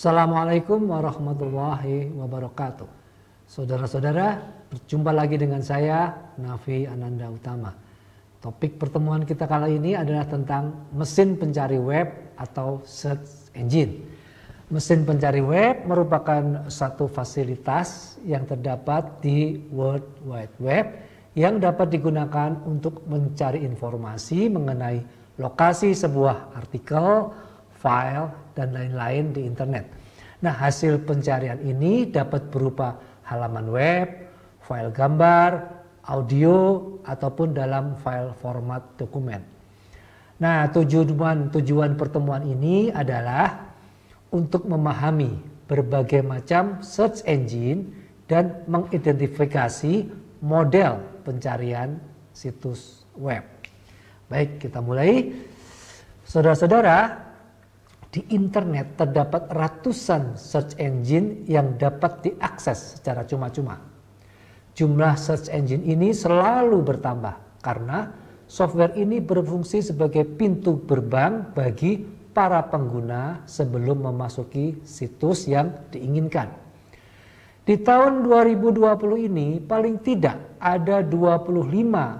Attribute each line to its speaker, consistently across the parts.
Speaker 1: Assalamualaikum warahmatullahi wabarakatuh. Saudara-saudara, berjumpa lagi dengan saya, Nafi Ananda Utama. Topik pertemuan kita kali ini adalah tentang mesin pencari web atau search engine. Mesin pencari web merupakan satu fasilitas yang terdapat di World Wide Web yang dapat digunakan untuk mencari informasi mengenai lokasi sebuah artikel, file, dan lain-lain di internet. Nah, hasil pencarian ini dapat berupa halaman web, file gambar, audio, ataupun dalam file format dokumen. Nah, tujuan pertemuan ini adalah untuk memahami berbagai macam search engine dan mengidentifikasi model pencarian situs web. Baik, kita mulai. Saudara-saudara, di internet terdapat ratusan search engine yang dapat diakses secara cuma-cuma. Jumlah search engine ini selalu bertambah karena software ini berfungsi sebagai pintu gerbang bagi para pengguna sebelum memasuki situs yang diinginkan. Di tahun 2020 ini paling tidak ada 25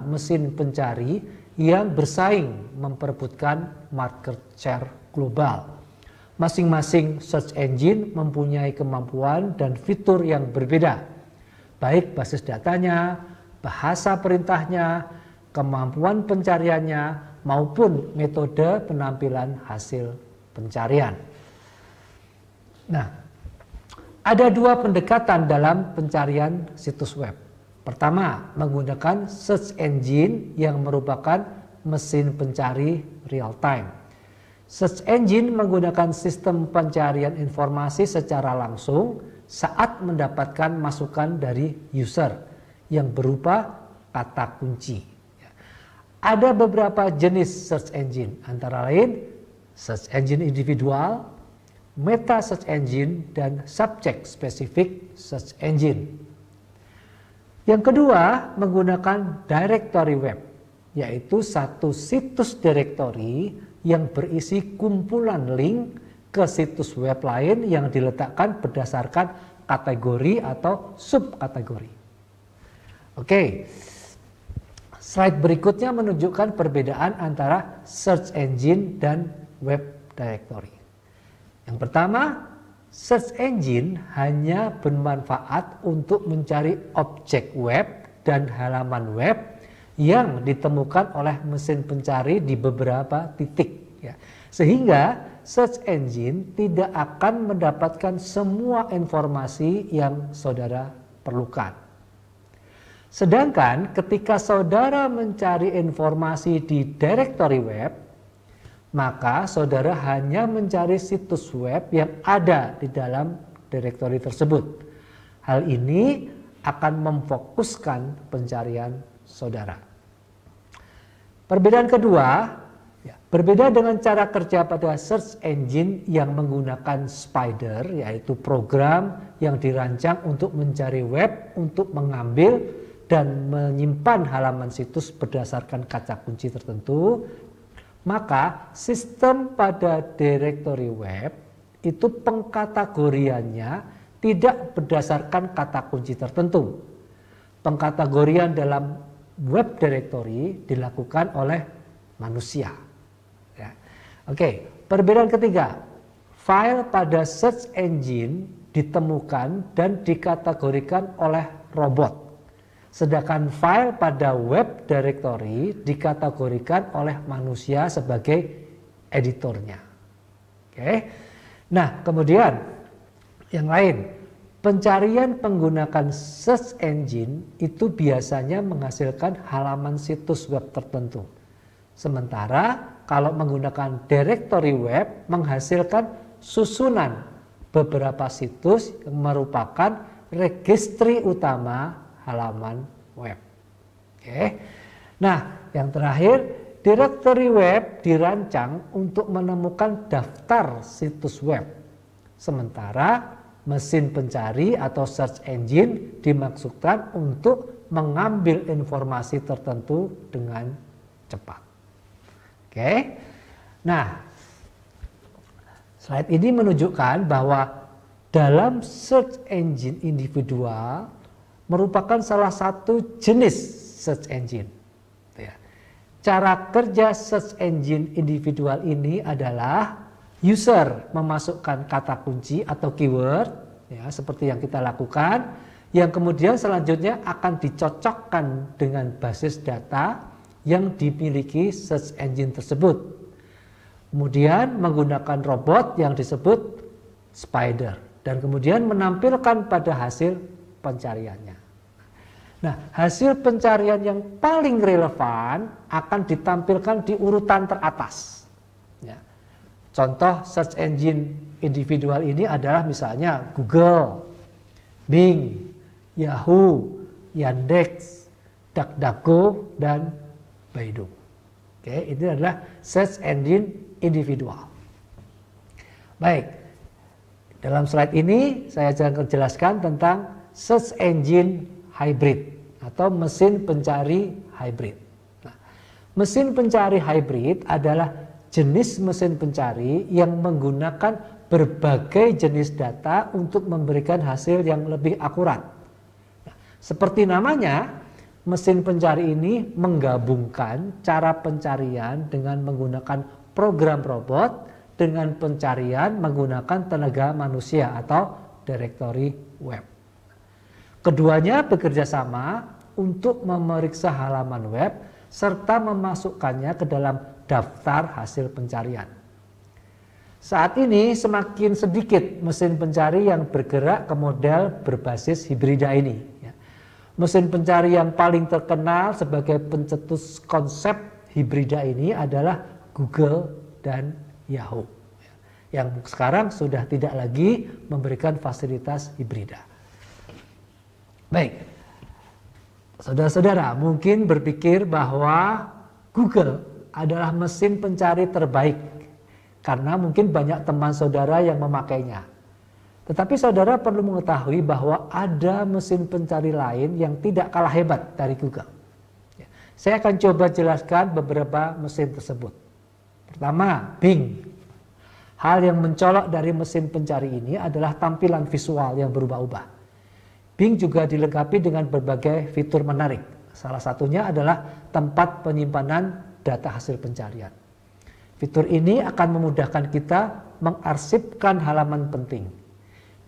Speaker 1: mesin pencari yang bersaing memperebutkan market share global. Masing-masing search engine mempunyai kemampuan dan fitur yang berbeda, baik basis datanya, bahasa perintahnya, kemampuan pencariannya, maupun metode penampilan hasil pencarian. Nah, ada dua pendekatan dalam pencarian situs web. Pertama, menggunakan search engine yang merupakan mesin pencari real time. Search engine menggunakan sistem pencarian informasi secara langsung saat mendapatkan masukan dari user yang berupa kata kunci. Ada beberapa jenis search engine, antara lain search engine individual, meta search engine, dan subject specific search engine. Yang kedua, menggunakan directory web, yaitu satu situs directory yang berisi kumpulan link ke situs web lain yang diletakkan berdasarkan kategori atau subkategori. Oke, slide berikutnya menunjukkan perbedaan antara search engine dan web directory. Yang pertama, search engine hanya bermanfaat untuk mencari objek web dan halaman web yang ditemukan oleh mesin pencari di beberapa titik, ya. Sehingga search engine tidak akan mendapatkan semua informasi yang saudara perlukan. Sedangkan ketika saudara mencari informasi di directory web, maka saudara hanya mencari situs web yang ada di dalam directory tersebut. Hal ini akan memfokuskan pencarian saudara. Perbedaan kedua, berbeda dengan cara kerja pada search engine yang menggunakan Spider, yaitu program yang dirancang untuk mencari web untuk mengambil dan menyimpan halaman situs berdasarkan kata kunci tertentu. Maka sistem pada directory web itu pengkategoriannya tidak berdasarkan kata kunci tertentu. Pengkategorian dalam web directory dilakukan oleh manusia. Ya. Oke, perbedaan ketiga, file pada search engine ditemukan dan dikategorikan oleh robot. Sedangkan file pada web directory dikategorikan oleh manusia sebagai editornya. Oke. Nah, kemudian yang lain, pencarian menggunakan search engine itu biasanya menghasilkan halaman situs web tertentu. Sementara kalau menggunakan directory web menghasilkan susunan beberapa situs yang merupakan registry utama halaman web. Oke. Nah, yang terakhir, directory web dirancang untuk menemukan daftar situs web. Sementara mesin pencari atau search engine dimaksudkan untuk mengambil informasi tertentu dengan cepat. Oke. Nah, Slide ini menunjukkan bahwa dalam search engine individual merupakan salah satu jenis search engine. Cara kerja search engine individual ini adalah user memasukkan kata kunci atau keyword, ya, seperti yang kita lakukan, yang kemudian selanjutnya akan dicocokkan dengan basis data yang dimiliki search engine tersebut. Kemudian menggunakan robot yang disebut spider dan kemudian menampilkan pada hasil pencariannya. Nah, hasil pencarian yang paling relevan akan ditampilkan di urutan teratas. Ya. Contoh search engine individual ini adalah misalnya Google, Bing, Yahoo, Yandex, DuckDuckGo, dan Baidu. Oke, ini adalah search engine individual. Baik, dalam slide ini saya akan jelaskan tentang search engine hybrid atau mesin pencari hybrid. Nah, mesin pencari hybrid adalah jenis mesin pencari yang menggunakan berbagai jenis data untuk memberikan hasil yang lebih akurat. Nah, seperti namanya, mesin pencari ini menggabungkan cara pencarian dengan menggunakan program robot dengan pencarian menggunakan tenaga manusia atau direktori web. Keduanya bekerja sama untuk memeriksa halaman web serta memasukkannya ke dalam daftar hasil pencarian. Saat ini semakin sedikit mesin pencari yang bergerak ke model berbasis hibrida ini. Mesin pencari yang paling terkenal sebagai pencetus konsep hibrida ini adalah Google dan Yahoo, yang sekarang sudah tidak lagi memberikan fasilitas hibrida. Baik, saudara-saudara mungkin berpikir bahwa Google adalah mesin pencari terbaik karena mungkin banyak teman saudara yang memakainya. Tetapi saudara perlu mengetahui bahwa ada mesin pencari lain yang tidak kalah hebat dari Google. Saya akan coba jelaskan beberapa mesin tersebut. Pertama, Bing. Hal yang mencolok dari mesin pencari ini adalah tampilan visual yang berubah-ubah. Bing juga dilengkapi dengan berbagai fitur menarik. Salah satunya adalah tempat penyimpanan data hasil pencarian. Fitur ini akan memudahkan kita mengarsipkan halaman penting.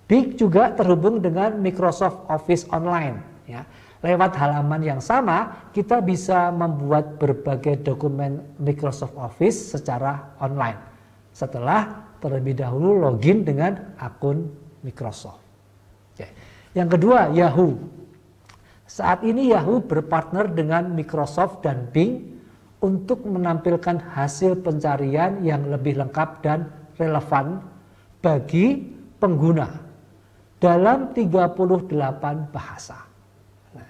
Speaker 1: Bing juga terhubung dengan Microsoft Office Online. Ya. Lewat halaman yang sama, kita bisa membuat berbagai dokumen Microsoft Office secara online. Setelah terlebih dahulu login dengan akun Microsoft. Oke. Yang kedua, Yahoo. Saat ini Yahoo berpartner dengan Microsoft dan Bing untuk menampilkan hasil pencarian yang lebih lengkap dan relevan bagi pengguna dalam 38 bahasa. Nah,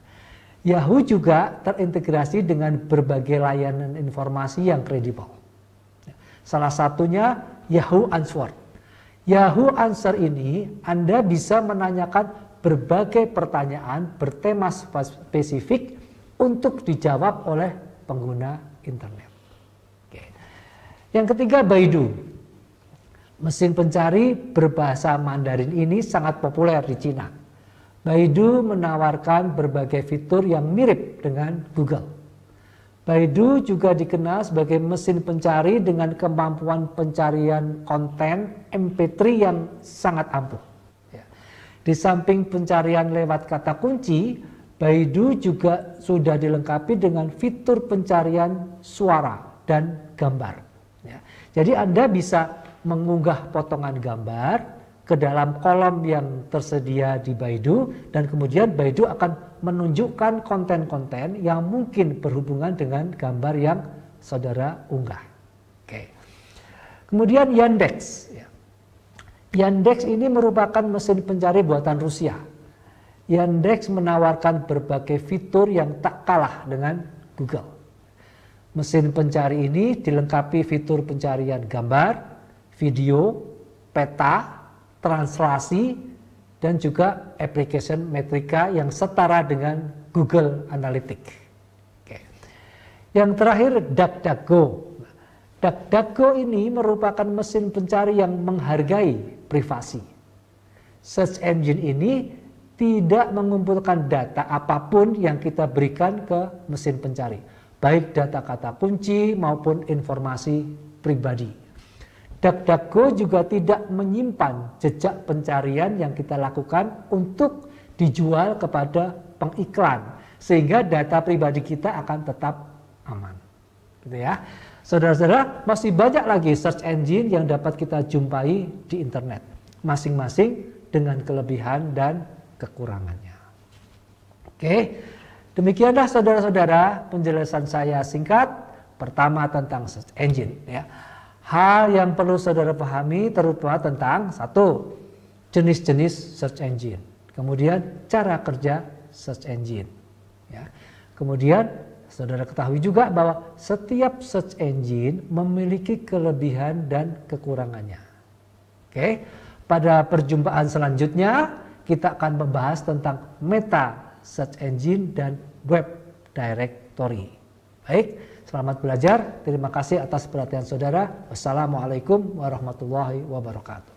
Speaker 1: Yahoo juga terintegrasi dengan berbagai layanan informasi yang kredibel. Salah satunya Yahoo Answer. Yahoo Answer ini Anda bisa menanyakan berbagai pertanyaan bertema spesifik untuk dijawab oleh pengguna internet. Oke. Yang ketiga, Baidu. Mesin pencari berbahasa Mandarin ini sangat populer di Cina. Baidu menawarkan berbagai fitur yang mirip dengan Google. Baidu juga dikenal sebagai mesin pencari dengan kemampuan pencarian konten MP3 yang sangat ampuh. Di samping pencarian lewat kata kunci, Baidu juga sudah dilengkapi dengan fitur pencarian suara dan gambar. Ya. Jadi Anda bisa mengunggah potongan gambar ke dalam kolom yang tersedia di Baidu dan kemudian Baidu akan menunjukkan konten-konten yang mungkin berhubungan dengan gambar yang saudara unggah. Oke. Kemudian Yandex. Yandex ini merupakan mesin pencari buatan Rusia. Yandex menawarkan berbagai fitur yang tak kalah dengan Google. Mesin pencari ini dilengkapi fitur pencarian gambar, video, peta, translasi, dan juga application metrika yang setara dengan Google Analytics. Oke. Yang terakhir, DuckDuckGo. DuckDuckGo ini merupakan mesin pencari yang menghargai privasi. Search engine ini tidak mengumpulkan data apapun yang kita berikan ke mesin pencari, baik data kata kunci maupun informasi pribadi. DuckDuckGo juga tidak menyimpan jejak pencarian yang kita lakukan untuk dijual kepada pengiklan, sehingga data pribadi kita akan tetap aman. Gitu ya. Saudara-saudara, masih banyak lagi search engine yang dapat kita jumpai di internet, masing-masing dengan kelebihan dan kekurangannya. Oke, demikianlah saudara-saudara penjelasan saya singkat pertama tentang search engine. Ya. Hal yang perlu saudara pahami terutama tentang satu, jenis-jenis search engine, kemudian cara kerja search engine. Ya. Kemudian saudara ketahui juga bahwa setiap search engine memiliki kelebihan dan kekurangannya. Oke, pada perjumpaan selanjutnya kita akan membahas tentang meta search engine dan web directory. Baik, selamat belajar. Terima kasih atas perhatian saudara. Wassalamualaikum warahmatullahi wabarakatuh.